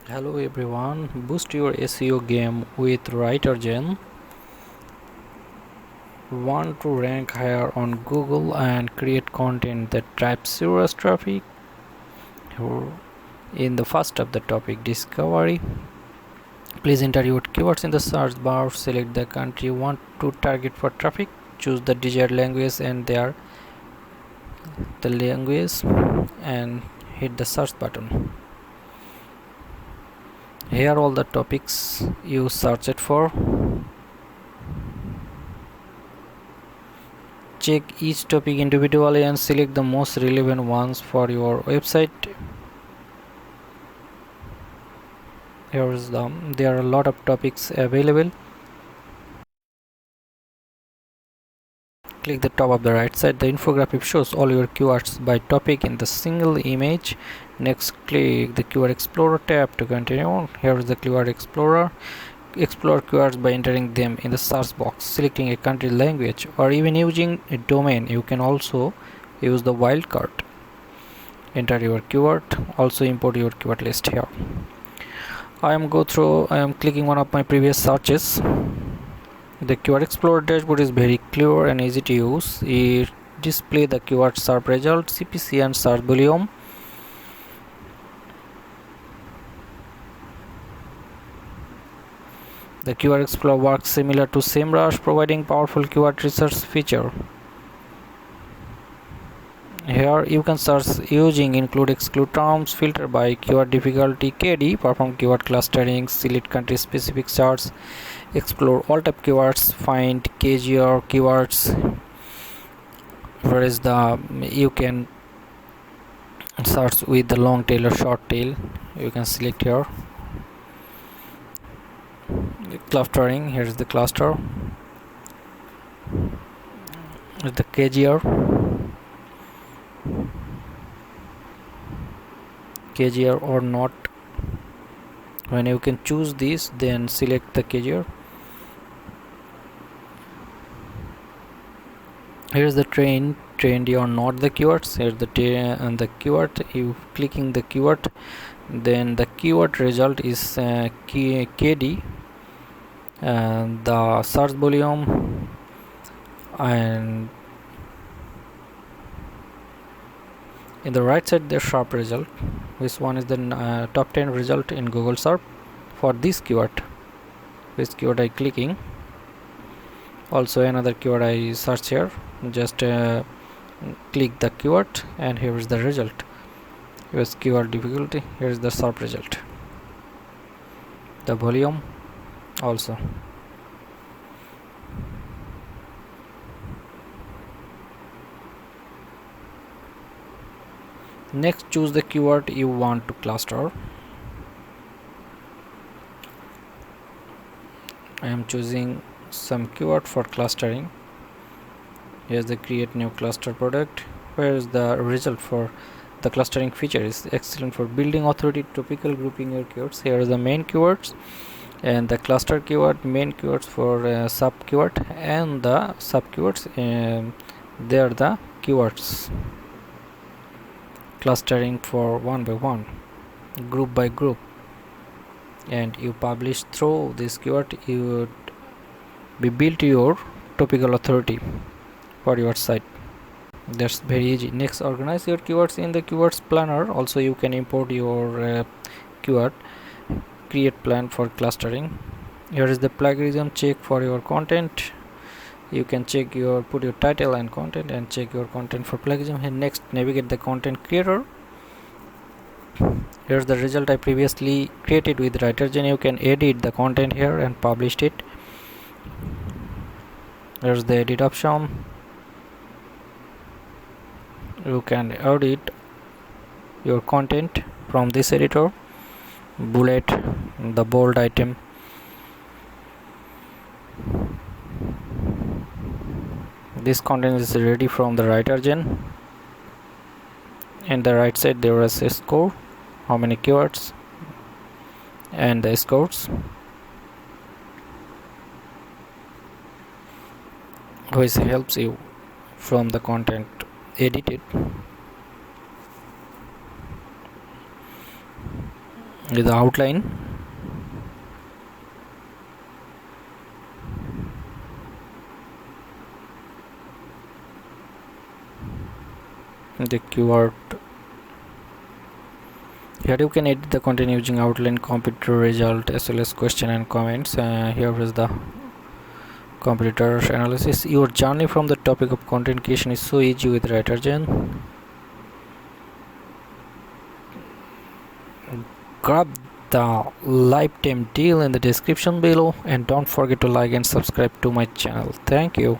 Hello everyone, boost your SEO game with WriterZen. Want to rank higher on Google and create content that drives serious traffic? In the first of the topic, discovery. Please enter your keywords in the search bar, select the country you want to target for traffic, choose the desired language and the language and hit the search button. Here are all the topics you searched for. Check each topic individually and select the most relevant ones for your website. There are a lot of topics available. Click the top of the right side. The infographic shows all your keywords by topic in the single image. Next, click the Keyword Explorer tab to continue. Here is the Keyword Explorer. Explore keywords by entering them in the search box, selecting a country, language, or even using a domain. You can also use the wildcard. Enter your keyword. Also import your keyword list here. I am clicking one of my previous searches. The Keyword Explorer dashboard is very clear and easy to use. It displays the keyword search result, CPC, and search volume. The Keyword Explorer works similar to SEMrush, providing powerful keyword research feature. Here you can search using include exclude terms, filter by keyword difficulty, KD, perform keyword clustering, select country specific search, explore all type keywords, find KGR keywords. Whereas you can search with the long tail or short tail. You can select here. Clustering, here is the cluster with the KGR or not. When you can choose this, then select the KGR. Here is the trendy or not the keywords. Here and the keyword. You clicking the keyword, then the keyword result is KD, and the search volume, and in the right side the sharp result. This one is the top 10 result in Google search for this keyword. This keyword I clicking. Also another keyword I search here. Just click the keyword and here is the result. Here's keyword difficulty. Here is the search result. The volume also. Next, choose the keyword you want to cluster. I am choosing some keyword for clustering. Here's the create new cluster product. Where is the result for the clustering feature is excellent for building authority, topical grouping your keywords. Here are the main keywords and the cluster keyword, main keywords for sub keyword, and the sub keywords. They are the keywords. Clustering for one by one, group by group, and you publish through this keyword, you would be built your topical authority for your site. That's very easy. Next, organize your keywords in the keywords planner. Also you can import your keyword create plan for clustering. Here is the plagiarism check for your content. You can check put your title and content and check your content for plagiarism. And next, navigate the content creator. Here's the result I previously created with WriterZen. You can edit the content here and published it. Here's the edit option. You can edit your content from this editor. Bullet, the bold item. This content is ready from the WriterZen. In the right side there is a score, how many keywords, and the scores, which helps you from the content edited. with the outline. The keyword. Here you can edit the content using outline, competitor result, as well as question and comments. Here is the competitor analysis. Your journey from the topic of content creation is so easy with WriterZen. Grab the lifetime deal in the description below, and don't forget to like and subscribe to my channel. Thank you.